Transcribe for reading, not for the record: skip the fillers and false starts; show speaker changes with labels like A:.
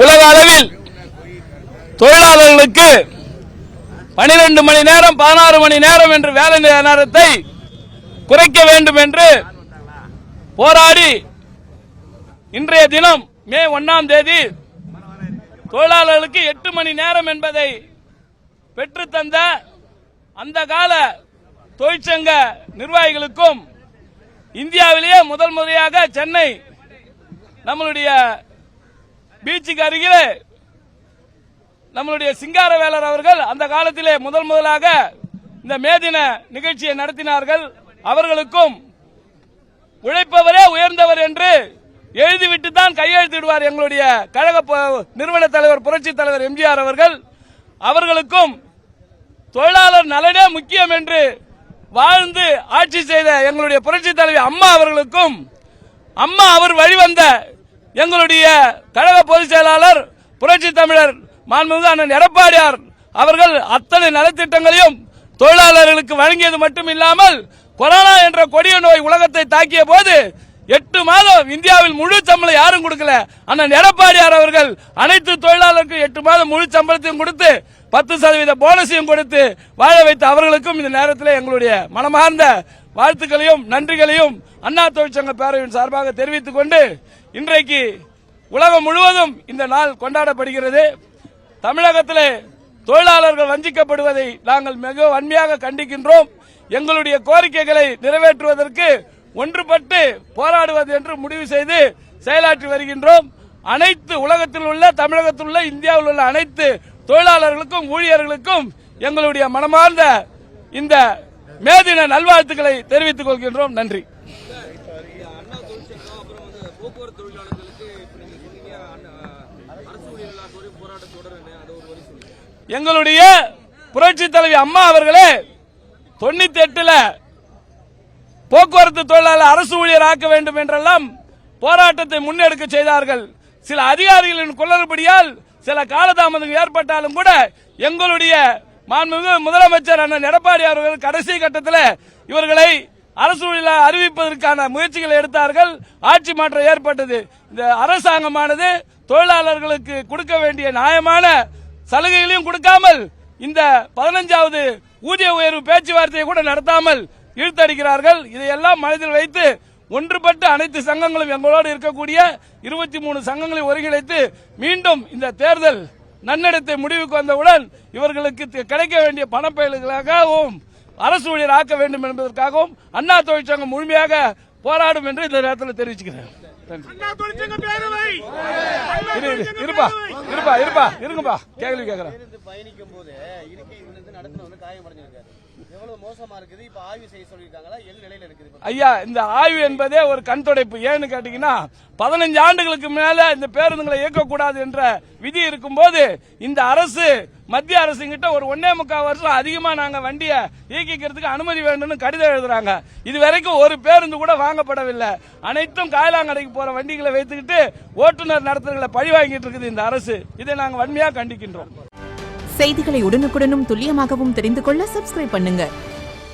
A: உலக அளவில் தொழிலாளர்களுக்கு 12 மணி நேரம் 16 மணி நேரம் என்று வேலை நேரத்தை குறைக்க வேண்டும் என்று போராடி இன்றைய தினம் மே 1ஆம் தேதி தொழிலாளர்களுக்கு 8 மணி நேரம் என்பதை பெற்றுத்தந்த அந்த கால தொழிற்சங்க நிர்வாகிகளுக்கும் இந்தியாவிலேயே முதல் முறையாக சென்னை நம்மளுடைய பீச்சுக்கு அருகிலே நம்மளுடைய சிங்காரவேலர் அவர்கள் அந்த காலத்திலே முதலாக இந்த மேதின நிகழ்ச்சியை நடத்தினார்கள். அவர்களுக்கும் உழைப்பவரே உயர்ந்தவர் என்று எழுதிவிட்டு தான் கையெழுத்திடுவார் எங்களுடைய கழக நிறுவன தலைவர் புரட்சி தலைவர் எம்ஜிஆர் அவர்கள். அவர்களுக்கும் தொழிலாளர் நலனே முக்கியம் என்று வாழ்ந்து ஆட்சி செய்த எங்களுடைய புரட்சி தலைவி அம்மா அவர்களுக்கும் அம்மா அவர் வழிவந்த எங்களுடைய கழக பொதுச் செயலாளர் புரட்சி தமிழர் மாண்புமிகு அண்ணன் எடப்பாடியார் அவர்கள் அத்தனை நலத்திட்டங்களையும் தொழிலாளர்களுக்கு வழங்கியது மட்டும் இல்லாமல் கொரோனா என்ற கொடிய நோய் உலகத்தை தாக்கிய போது 8 மாதம் இந்தியாவில் முழு சம்பளம் யாரும் கொடுக்கல. அண்ணன் எடப்பாடியார் அவர்கள் அனைத்து தொழிலாளர்களுக்கும் 8 மாதம் முழு சம்பளத்தையும் கொடுத்து 10% போனஸையும் கொடுத்து வாழ வைத்த அவர்களுக்கும் இந்த நேரத்தில் எங்களுடைய மனமார்ந்த வாழ்த்துக்களையும் நன்றிகளையும் அண்ணா தொழிற்சங்க பேரவையின் சார்பாக தெரிவித்துக் கொண்டு இன்றைக்கு உலகம் முழுவதும் இந்த நாள் கொண்டாடப்படுகிறது. தமிழகத்திலே தொழிலாளர்கள் வஞ்சிக்கப்படுவதை நாங்கள் மிக வன்மையாக கண்டிக்கின்றோம். எங்களுடைய கோரிக்கைகளை நிறைவேற்றுவதற்கு ஒன்றுபட்டு போராடுவது என்று முடிவு செய்து செயலாற்றி வருகின்றோம். அனைத்து உலகத்தில் உள்ள தமிழகத்தில் உள்ள இந்தியாவில் உள்ள அனைத்து தொழிலாளர்களுக்கும் ஊழியர்களுக்கும் எங்களுடைய மனமார்ந்த இந்த மேதின நல்வாழ்த்துக்களை தெரிவித்துக் கொள்கின்றோம். நன்றி. எங்களுடைய புரட்சி தலைவி அம்மா அவர்களே 98 போக்குவரத்து தொழிலாளர் அரசு ஊழியர் ஆக்க வேண்டும் என்றெல்லாம் போராட்டத்தை முன்னெடுக்க செய்தார்கள். சில அதிகாரிகளின் குளறுபடியால் சில காலதாமதம் ஏற்பட்டாலும் கூட எங்களுடைய மாண்புமிகு முதலமைச்சர் அண்ணன் எடப்பாடி அவர்கள் கடைசி கட்டத்தில் இவர்களை அரசு ஊழியர் அறிவிப்பதற்கான முயற்சிகளை எடுத்தார்கள். ஆட்சி மாற்றம் ஏற்பட்டது. இந்த அரசாங்கமானது தொழிலாளர்களுக்கு கொடுக்க வேண்டிய நியாயமான சலுகைகளையும் கொடுக்காமல் இந்த 15வது ஊதிய உயர்வு பேச்சுவார்த்தையை கூட நடத்தாமல் இழுத்தடிக்கிறார்கள். இதையெல்லாம் மனதில் வைத்து ஒன்றுபட்டு அனைத்து சங்கங்களும் எங்களோடு இருக்கக்கூடிய 23 சங்கங்களை ஒருங்கிணைத்து மீண்டும் இந்த தேர்தல் நன்னடத்தை முடிவுக்கு வந்தவுடன் இவர்களுக்கு கிடைக்க வேண்டிய பணப்பயல்களாகவும் அரசு ஊழியர் ஆக்க வேண்டும் என்பதற்காகவும் அண்ணா தொழிற்சங்கம் முழுமையாக போராடும் என்று இந்த நேரத்தில் தெரிவிச்சுக்கிறேன். இருங்கப்பா கேள்வி கேட்கிறேன். ஐயா, இந்த ஆய்வு என்பதே ஒரு கண் துடைப்பு. ஏன்னு கேட்டீங்கன்னா 15 ஆண்டுகளுக்கு மேல இந்த பேருந்துகளை இயக்கக்கூடாது என்ற விதி இருக்கும் போது இந்த அரசு மத்திய அரசு கிட்ட ஒரு 1.25 வருஷம் அதிகமா நாங்க வண்டியை இயக்கிக்கிறதுக்கு அனுமதி வேண்டும் கடிதம் எழுதுறாங்க. இதுவரைக்கும் ஒரு பேருந்து கூட வாங்கப்படவில்லை. அனைத்தும் காயலாங்கடைக்கு போற வண்டிகளை வைத்துக்கிட்டு ஓட்டுநர் நடத்துறவர்களை பழி வாங்கிட்டு இருக்குது இந்த அரசு. இதை நாங்கள் வன்மையாக கண்டிக்கின்றோம்.
B: செய்திகளை உடனுக்குடனும் துல்லியமாகவும் தெரிந்து கொள்ள சப்ஸ்கிரைப் பண்ணுங்க.